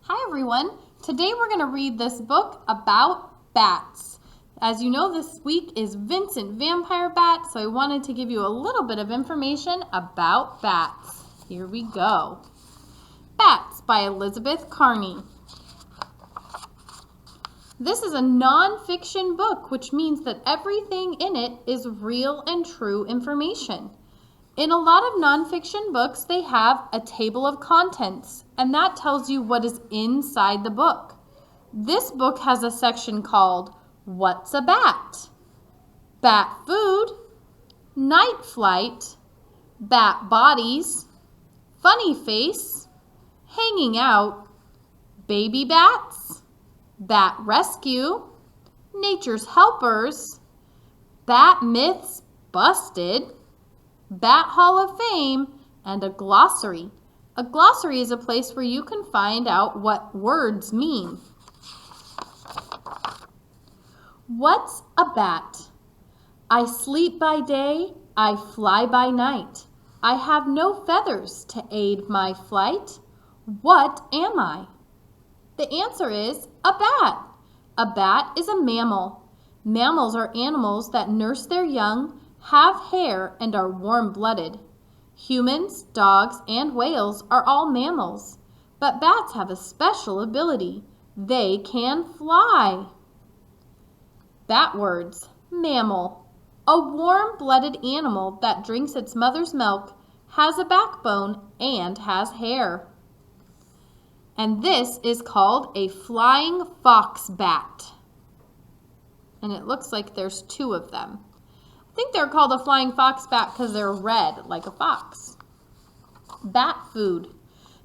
Hi everyone. Today we're going to read this book about bats. As you know, this week is Vincent Vampire Bat, so I wanted to give you a little bit of information about bats. Here we go. Bats by Elizabeth Carney. This is a non-fiction book, which means that everything in it is real and true information. In a lot of nonfiction books, they have a table of contents, and that tells you what is inside the book. This book has a section called What's a Bat? Bat Food, Night Flight, Bat Bodies, Funny Face, Hanging Out, Baby Bats, Bat Rescue, Nature's Helpers, Bat Myths Busted, Bat Hall of Fame, and a glossary. A glossary is a place where you can find out what words mean. What's a bat? I sleep by day, I fly by night. I have no feathers to aid my flight. What am I? The answer is a bat. A bat is a mammal. Mammals are animals that nurse their young, have hair, and are warm-blooded. Humans, dogs, and whales are all mammals, but bats have a special ability. They can fly. Bat words. Mammal. A warm-blooded animal that drinks its mother's milk, has a backbone, and has hair. And this is called a flying fox bat. And it looks like there's two of them. I think they're called a flying fox bat because they're red like a fox. Bat food.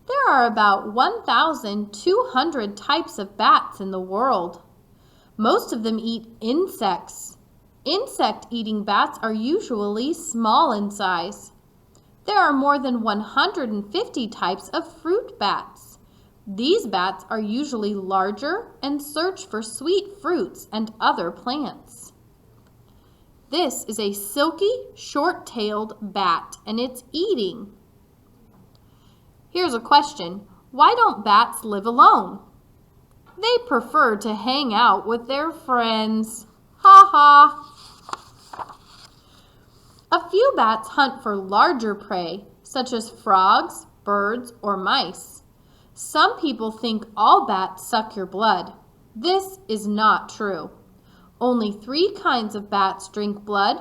There are about 1,200 types of bats in the world. Most of them eat insects. Insect-eating bats are usually small in size. There are more than 150 types of fruit bats. These bats are usually larger and search for sweet fruits and other plants. This is a silky, short-tailed bat, and it's eating. Here's a question. Why don't bats live alone? They prefer to hang out with their friends. Ha ha! A few bats hunt for larger prey, such as frogs, birds, or mice. Some people think all bats suck your blood. This is not true. Only 3 kinds of bats drink blood.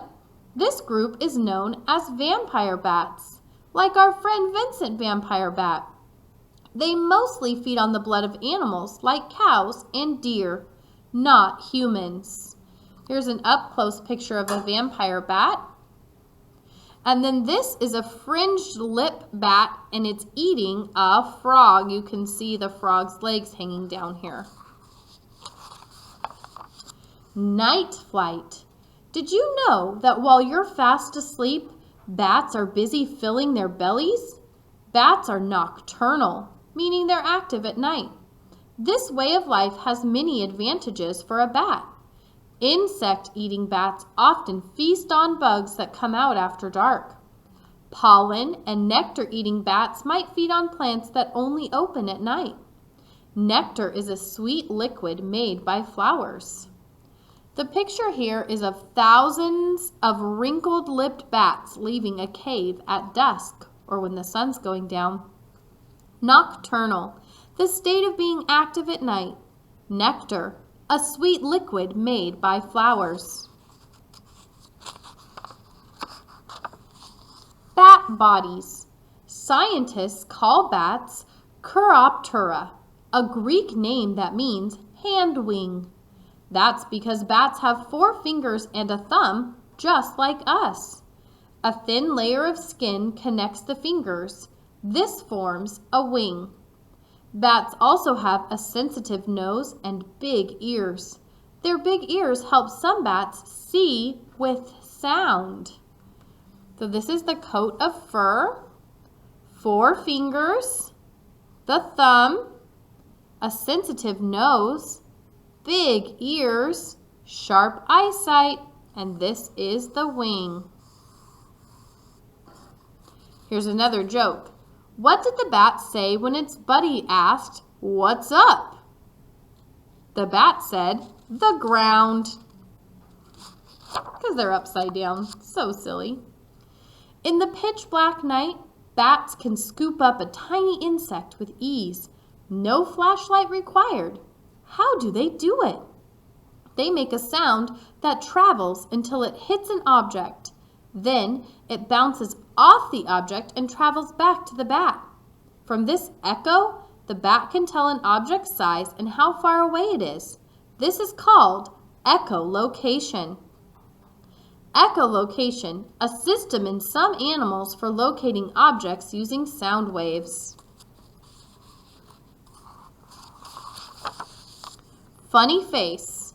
This group is known as vampire bats, like our friend Vincent Vampire Bat. They mostly feed on the blood of animals like cows and deer, not humans. Here's an up-close picture of a vampire bat. And then this is a fringed lip bat, and it's eating a frog. You can see the frog's legs hanging down here. Night flight. Did you know that while you're fast asleep, bats are busy filling their bellies? Bats are nocturnal, meaning they're active at night. This way of life has many advantages for a bat. Insect-eating bats often feast on bugs that come out after dark. Pollen and nectar-eating bats might feed on plants that only open at night. Nectar is a sweet liquid made by flowers. The picture here is of thousands of wrinkled-lipped bats leaving a cave at dusk or when the sun's going down. Nocturnal, the state of being active at night. Nectar, a sweet liquid made by flowers. Bat bodies. Scientists call bats Chiroptera, a Greek name that means hand wing. That's because bats have 4 fingers and a thumb, just like us. A thin layer of skin connects the fingers. This forms a wing. Bats also have a sensitive nose and big ears. Their big ears help some bats see with sound. So this is the coat of fur, 4 fingers, the thumb, a sensitive nose, big ears, sharp eyesight, and this is the wing. Here's another joke. What did the bat say when its buddy asked, "What's up?" The bat said, "The ground." Because they're upside down. So silly. In the pitch black night, bats can scoop up a tiny insect with ease. No flashlight required. How do they do it? They make a sound that travels until it hits an object. Then it bounces off the object and travels back to the bat. From this echo, the bat can tell an object's size and how far away it is. This is called echolocation. Echolocation, a system in some animals for locating objects using sound waves. Funny face.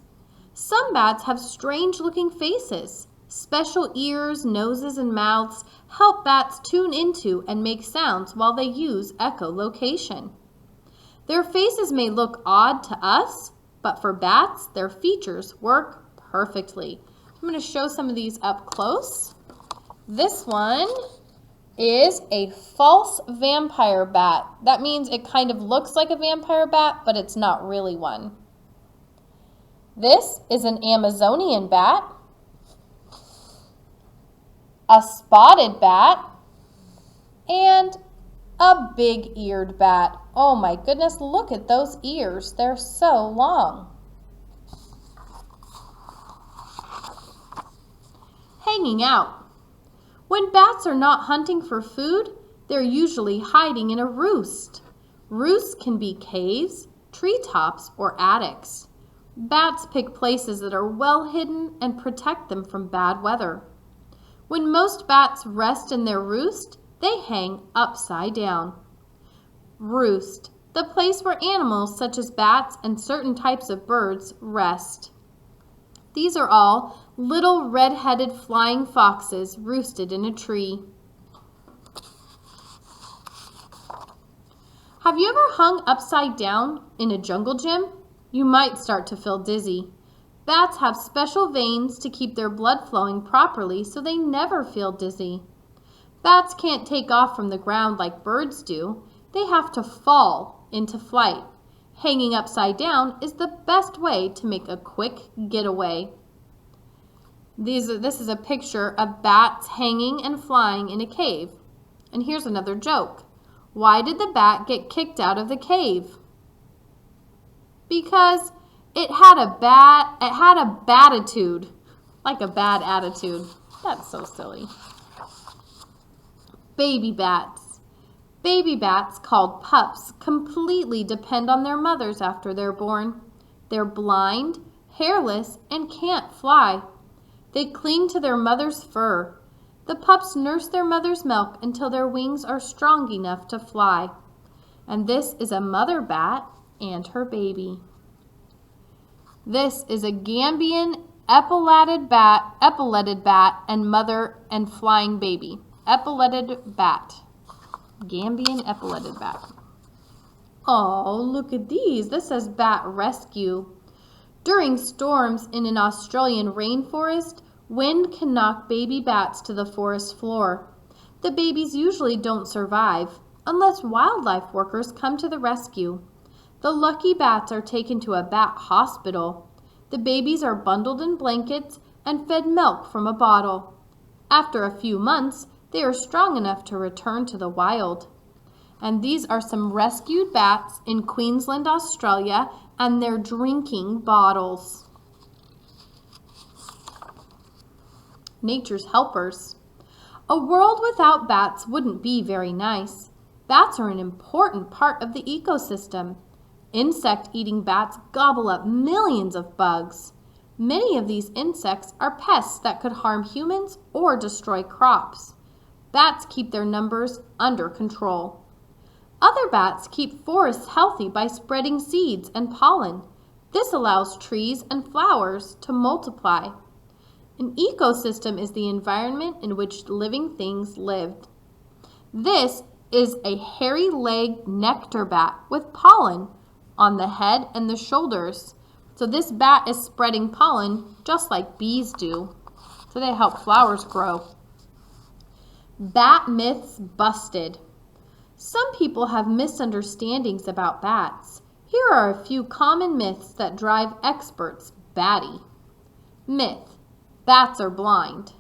Some bats have strange-looking faces. Special ears, noses, and mouths help bats tune into and make sounds while they use echolocation. Their faces may look odd to us, but for bats, their features work perfectly. I'm going to show some of these up close. This one is a false vampire bat. That means it kind of looks like a vampire bat, but it's not really one. This is an Amazonian bat, a spotted bat, and a big-eared bat. Oh my goodness, look at those ears. They're so long. Hanging out. When bats are not hunting for food, they're usually hiding in a roost. Roosts can be caves, treetops, or attics. Bats pick places that are well hidden and protect them from bad weather. When most bats rest in their roost, they hang upside down. Roost, the place where animals such as bats and certain types of birds rest. These are all little red-headed flying foxes roosted in a tree. Have you ever hung upside down in a jungle gym? You might start to feel dizzy. Bats have special veins to keep their blood flowing properly so they never feel dizzy. Bats can't take off from the ground like birds do. They have to fall into flight. Hanging upside down is the best way to make a quick getaway. This is a picture of bats hanging and flying in a cave. And here's another joke. Why did the bat get kicked out of the cave? Because it had a batitude, like a bad attitude. That's so silly. Baby bats. Baby bats, called pups, completely depend on their mothers after they're born. They're blind, hairless, and can't fly. They cling to their mother's fur. The pups nurse their mother's milk until their wings are strong enough to fly. And this is a mother bat and her baby. This is a Gambian epauletted bat and mother and flying baby. Epauletted bat. Gambian epauletted bat. Oh, look at these. This says bat rescue. During storms in an Australian rainforest, wind can knock baby bats to the forest floor. The babies usually don't survive unless wildlife workers come to the rescue. The lucky bats are taken to a bat hospital. The babies are bundled in blankets and fed milk from a bottle. After a few months, they are strong enough to return to the wild. And these are some rescued bats in Queensland, Australia, and their drinking bottles. Nature's helpers. A world without bats wouldn't be very nice. Bats are an important part of the ecosystem. Insect-eating bats gobble up millions of bugs. Many of these insects are pests that could harm humans or destroy crops. Bats keep their numbers under control. Other bats keep forests healthy by spreading seeds and pollen. This allows trees and flowers to multiply. An ecosystem is the environment in which living things live. This is a hairy-legged nectar bat with pollen on the head and the shoulders. So this bat is spreading pollen just like bees do. So they help flowers grow. Bat myths busted. Some people have misunderstandings about bats. Here are a few common myths that drive experts batty. Myth: bats are blind.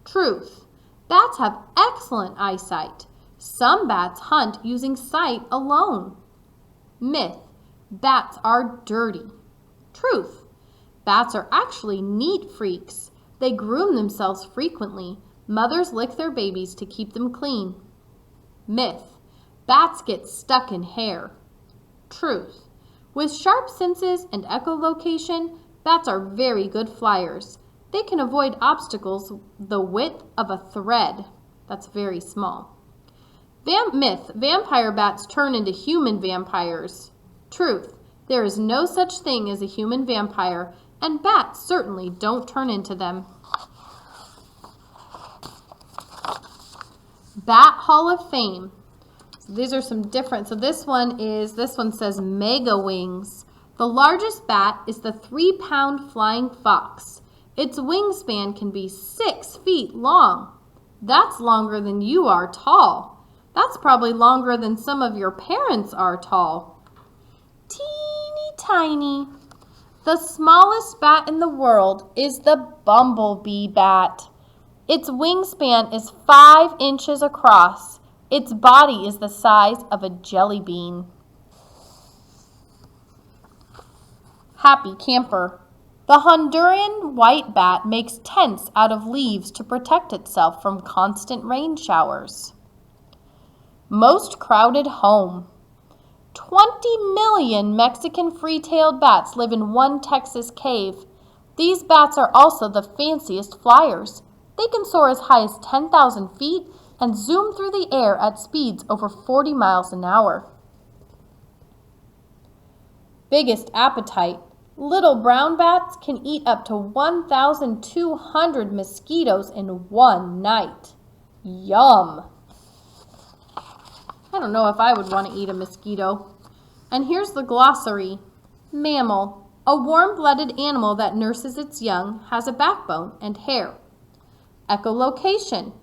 Truth: bats have excellent eyesight. Some bats hunt using sight alone. Myth: bats are dirty. Truth: bats are actually neat freaks. They groom themselves frequently. Mothers lick their babies to keep them clean. Myth: bats get stuck in hair. Truth: with sharp senses and echolocation, bats are very good flyers. They can avoid obstacles the width of a thread. That's very small. Myth: vampire bats turn into human vampires. Truth: there is no such thing as a human vampire, and bats certainly don't turn into them. Bat Hall of Fame. So these are some different. So this one says mega wings. The largest bat is the 3-pound flying fox. Its wingspan can be 6 feet long. That's longer than you are tall. That's probably longer than some of your parents are tall. Teeny tiny. The smallest bat in the world is the bumblebee bat. Its wingspan is 5 inches across. Its body is the size of a jelly bean. Happy camper. The Honduran white bat makes tents out of leaves to protect itself from constant rain showers. Most crowded home. 20 million Mexican free-tailed bats live in one Texas cave. These bats are also the fanciest flyers. They can soar as high as 10,000 feet and zoom through the air at speeds over 40 miles an hour. Biggest appetite. Little brown bats can eat up to 1,200 mosquitoes in one night. Yum! I don't know if I would want to eat a mosquito. And here's the glossary. Mammal: a warm-blooded animal that nurses its young, has a backbone and hair. Echolocation: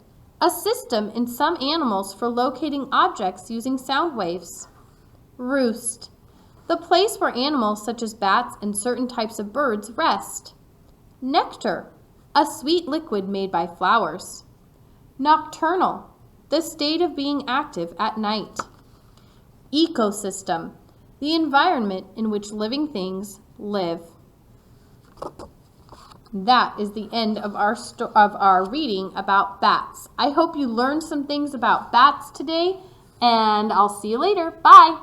a system in some animals for locating objects using sound waves. Roost: the place where animals such as bats and certain types of birds rest. Nectar: a sweet liquid made by flowers. Nocturnal: the state of being active at night. Ecosystem: the environment in which living things live. That is the end of our reading about bats. I hope you learned some things about bats today, and I'll see you later. Bye!